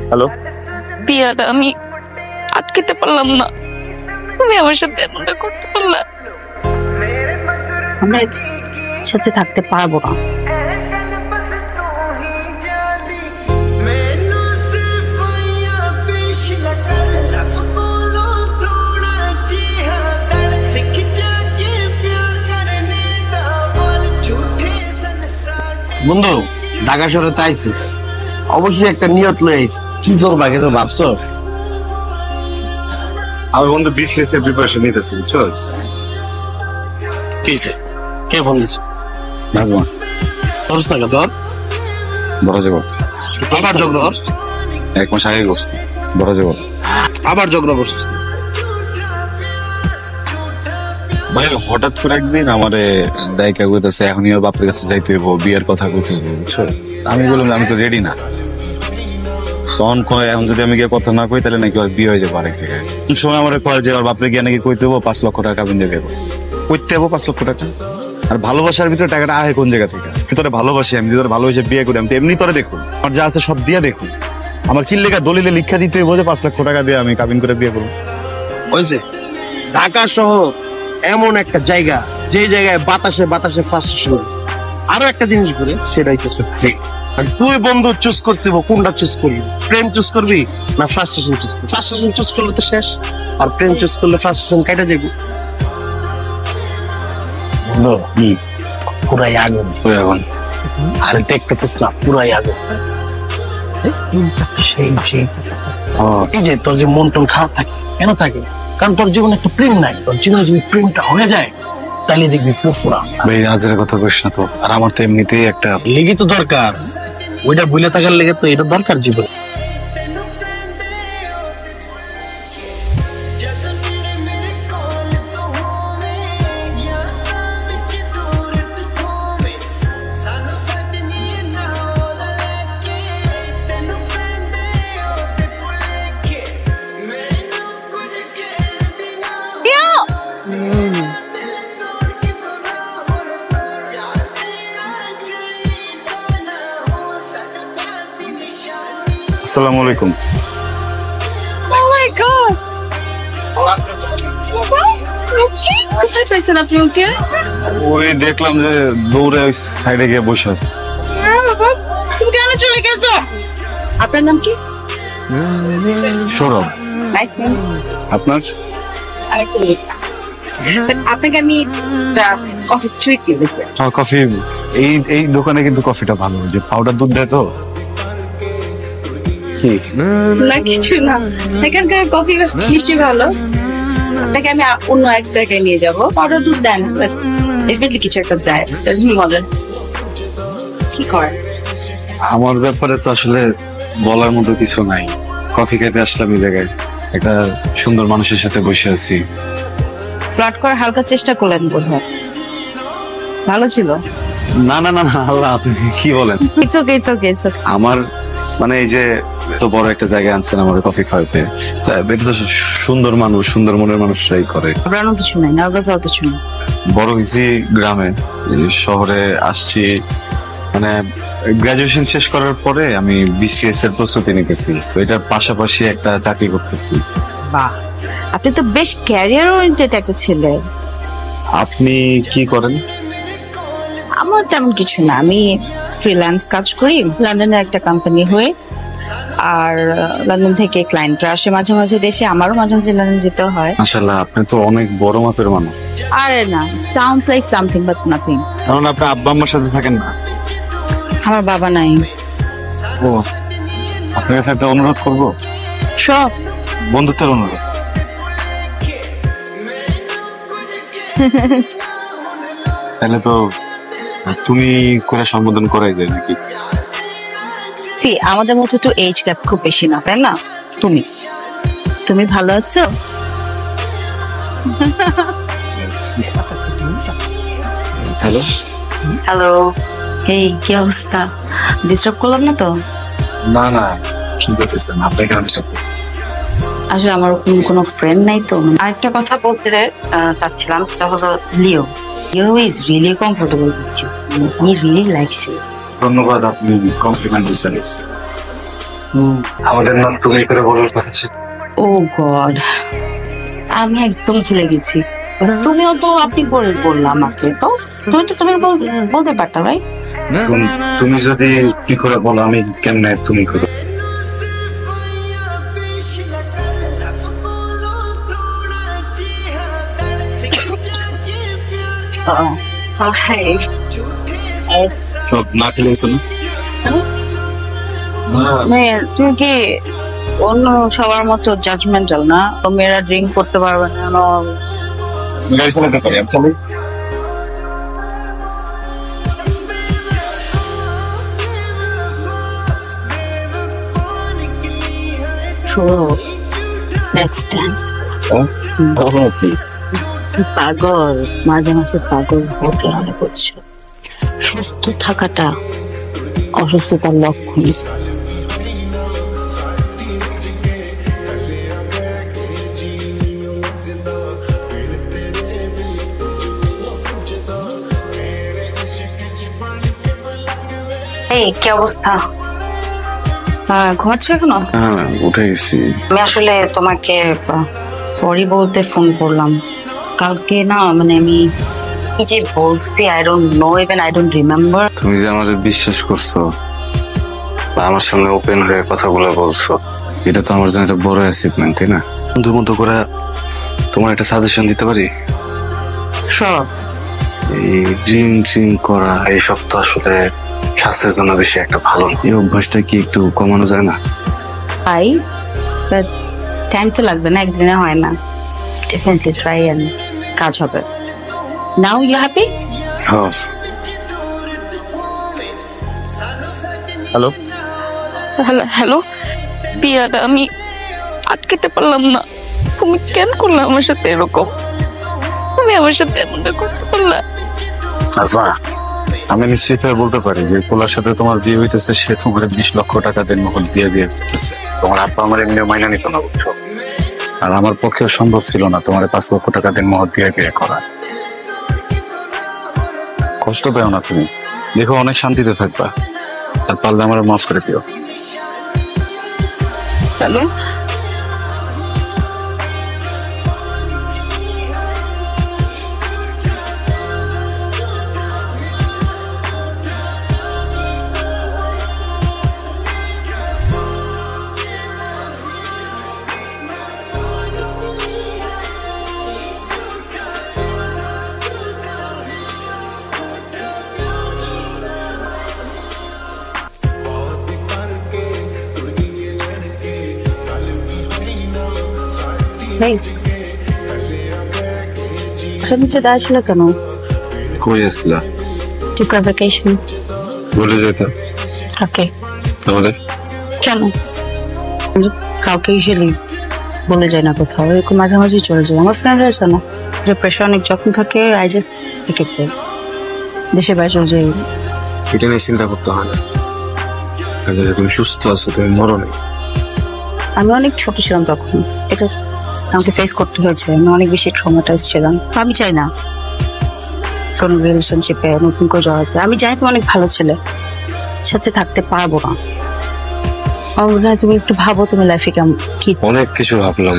Hello, বিয়াটা আমি আটকাতে পারলাম না, তুমি আমার সাথে এমনটা করতে পারলা। আমরা সাথে থাকতে পারবো না। বন্ধু, ঢাকা শহরে তাইছিস, অবশ্যই একটা নিয়ত লয়ে আইছিস। কি করবা কিছু ভাবছো? আমি বন্ধু বিসিএস এর প্রিপারেশন নিতেছি, বুঝছস? কিসে? কে ফোন দিছে? নাজমা, ধরস না কে ধর? বড় যাব আবার ঝগড়া করছ? 1 মাস আগে করছি, বড় যাব। আবার ঝগড়া করছিস? ভাই হঠাৎ করে একদিন আমারে ডাইকা কইতাছে এখনই ওর বাপের কাছে যাইতে হইব, বিয়ের কথা কইতে হইব, বুঝছো? আমি বললাম আমি তো রেডি না। তখন কয় এখন যদি আমি গিয়ে কথা না কই তাহলে নাকি ওর বিয়ে হয়ে যাবো আরেক জায়গায়। সময় আমার কয় যে ওর বাপরে গিয়ে নাকি কইতে হবো 5 লক্ষ টাকা বিন দেবে, কইতে হবো 5 লক্ষ টাকা। আর ভালোবাসার ভিতরে টাকাটা আহে কোন জায়গা থেকে? তোরে ভালোবাসি, আমি যদি তোর ভালোবেসে বিয়ে করি আমি তো এমনি তোরে দেখুন, আমার যা আছে সব দিয়া দেখুন। আমার কি লেখা দলিলে লিখা দিতে হইব যে 5 লক্ষ টাকা দিয়ে আমি কাবিন করে বিয়ে করবো? হয়েছে, ঢাকা শহর এমন একটা জায়গা যে জায়গায় বাতাসে বাতাসে ফ্রাস্ট্রেশন। আরো একটা জিনিস ঘুরে, সেটাই হচ্ছে তুই বন্ধু চুজ করতে হবে, কোনটা চুজ করবি? প্রেম চুজ করবি না ফ্রাস্ট্রেশন চুজ করবি? ফ্রাস্ট্রেশন চুজ করলে তো শেষ, আর প্রেম চুজ করলে ফ্রাস্ট্রেশন কেটে যাবি। বন্ধু পুরাই আগুন, আরে দেখতেছিস না পুরাই আগুন। সেই সেই এই যে তোর যে মন টন খারাপ থাকে কেন থাকে? কারণ তোর জীবনে একটা প্রেম নাই। তোর জীবনে যদি প্রেমটা হয়ে যায় তাহলে দেখবি ফুরফুরা। ভাই রাজের কথা কইস না তো, আর আমার তো এমনিতেই একটা লেগে তো দরকার, ওইটা ভুলে থাকার লেগে তো এটা দরকার জীবনে। আসসালামু আলাইকুম। Oh my God! কোথায় পাইছেন আপনি ওকে? ওই দেখলাম যে দৌড়ে ওই সাইডে গিয়ে বসে আছে। হ্যাঁ বাবা, তুমি কেন চলে গেছো? আপনার নাম কি? সৌরভ। Nice name. আপনার? আপনাকে আমি কফি ট্রিট দিয়েছি। কফি এই এই দোকানে কিন্তু কফিটা ভালো, যে পাউডার দুধ দেয় তো। কি না কিছু না, এখানকার কফি নিশ্চয়ই ভালো। আপনাকে আমি অন্য এক জায়গায় নিয়ে যাবো, পাউডার দুধ দেন ডেফিনেটলি কিছু একটা দেয়। মজার কি করেন? আমার ব্যাপারে তো আসলে বলার মতো কিছু নাই। কফি খেতে আসলাম এই জায়গায়, একটা সুন্দর মানুষের সাথে বসে আছি। প্লট করার হালকা চেষ্টা করলেন বোধহয়, ভালো ছিল। না না না না, আল্লাহ আপনি কি বলেন? It's okay, it's okay, it's okay. আমার মানে এই যে তো বড় একটা জায়গায় আনছেন আমার কফি খাওয়াতে, এটা তো সুন্দর মানুষ, সুন্দর মনের মানুষরাই করে। ঘাবড়ানোর কিছু নাই, নার্ভাস হওয়ার কিছু নেই। বড় হয়েছি গ্রামে, শহরে আসছি মানে গ্রাজুয়েশন শেষ করার পরে আমি বিসিএস এর প্রস্তুতি নিতেছি, এটার পাশাপাশি একটা চাকরি করতেছি। বাহ, আপনি তো বেশ ক্যারিয়ার ওরিয়েন্টেড একটা ছেলে। আপনি কি করেন? আমার তেমন কিছু না, আমি ফ্রিল্যান্স কাজ করি লন্ডনের একটা কোম্পানি হয়ে। আর লন্ডন থেকে ক্লায়েন্টরা আসে মাঝে মাঝে দেশে, আমারও মাঝে মাঝে লন্ডন যেতে হয়। মাশাআল্লাহ, আপনি তো অনেক বড় মাপের মানুষ। আরে না, sounds like something but nothing. কারণ আপনি আব্বা আম্মার সাথে থাকেন না? আমার বাবা নাই। ও, আপনার কাছে একটা অনুরোধ করব, সব বন্ধুত্বের অনুরোধ। তাহলে তো তুমি করে সম্বোধন করাই যায় নাকি? সি, আমাদের মধ্যে তো এজ গ্যাপ খুব বেশি না, তাই না? তুমি তুমি ভালো আছো? হ্যালো হ্যালো, এই কি অবস্থা? ডিস্টার্ব করলাম না তো? না না, কি করতেছেন আপনি? কেন ডিস্টার্ব? আসলে আমার কোনো ফ্রেন্ড নাই তো। আরেকটা কথা বলতে চাচ্ছিলাম, সেটা হলো Leo. Leo is really comfortable with you, he really likes you. ধন্যবাদ, আপনি কমপ্লিমেন্ট দিচ্ছেন। আমাদের নাম তুমি করে বলার কথা। ও গড, আমি একদম ভুলে গেছি। তুমিও তো আপনি করে বললাম আমাকে, তো তুমি বলতে পারতা ভাই। তুমি যদি কি করে বলো আমি কেমনে তুমি করো। সব না খেলে হয়েছে না? তুমি কি অন্য সবার মতো জাজমেন্টাল না? তো মেয়েরা ড্রিঙ্ক করতে পারবে না? গাড়ি চালাতে পারি, আমি চালাই। পাগল, মাঝে মাঝে পাগল হতে হবে, বুঝছো? সুস্থ থাকাটা অসুস্থতার লক্ষণ। এই কি অবস্থা? ঘুমাচ্ছ এখনো? হ্যাঁ, উঠে গেছি। আমি আসলে তোমাকে সরি বলতে ফোন করলাম। কালকে না, মানে আমি কি যে বলছি, I don't know, even I don't remember. তুমি যে আমাদের বিশ্বাস করছো বা আমার সামনে ওপেন হয়ে কথাগুলো বলছো, এটা তো আমার জন্য একটা বড় অ্যাচিভমেন্ট, তাই না? বন্ধুর মতো করে তোমার একটা সাজেশন দিতে পারি। সব এই ড্রিঙ্ক করা এইসব তো আসলে স্বাস্থ্যের জন্য বেশি একটা ভালো না। এই অভ্যাসটা কি একটু কমানো যায় না? পাই, বাট টাইম তো লাগবে না, একদিনে হয় না। ডেফিনেটলি ট্রাই এন্ড কাজ হবে। Now you happy? হ্যাঁ। হ্যালো হ্যালো বিয়াটা আমি আটকাতে পারলাম না। তুমি কেন করলে আমার সাথে এরকম? তুমি আমার সাথে এমনটা করতে পারলা? আজমা, আমি নিশ্চিত হয়ে বলতে পারি যে পোলার সাথে তোমার বিয়ে হইতেছে, সে তোমার 20 লক্ষ টাকা দেন মহল দিয়ে করতেছে। তোমার আব্বা আমার এমনি মাইনা নিত না, বুঝছো? আর আমার পক্ষে সম্ভব ছিল না তোমার 5 লক্ষ টাকা দেন মহল বিয়ে করা। কষ্ট পেও না তুমি, দেখো অনেক শান্তিতে থাকবা। আর পারলে আমার মাফ করে দিও। হ্যালো নিচে দাঁড়িয়ে ছিল কেন? কই আসলা? টুক ভ্যাকেশন। বলে যেতাম কাকে? তাহলে কেন? কাউকে ইউজুয়ালি বলে যায় না কোথাও, এরকম মাঝে মাঝে চলে যায়। আমার ফ্রেন্ড আছে না, যে প্রেশার অনেক যখন থাকে, I just take it way. দেশে বাইরে চলে যাই। এটা নিয়ে চিন্তা করতে হয় না। তুমি সুস্থ আছো, তুমি মরো নাই। আমি অনেক ছোট ছিলাম তখন, এটা আমাকে ফেস করতে হয়েছে। আমি অনেক বেশি ট্রমাটাইজ ছিলাম। আমি চাই না কোন রিলেশনশিপে নতুন করে জড়াতে। আমি জানি তুমি অনেক ভালো ছেলে, সাথে থাকতে পারবো না। আমার মনে হয় তুমি একটু ভাবো, তুমি লাইফে কেমন কি। অনেক কিছু ভাবলাম,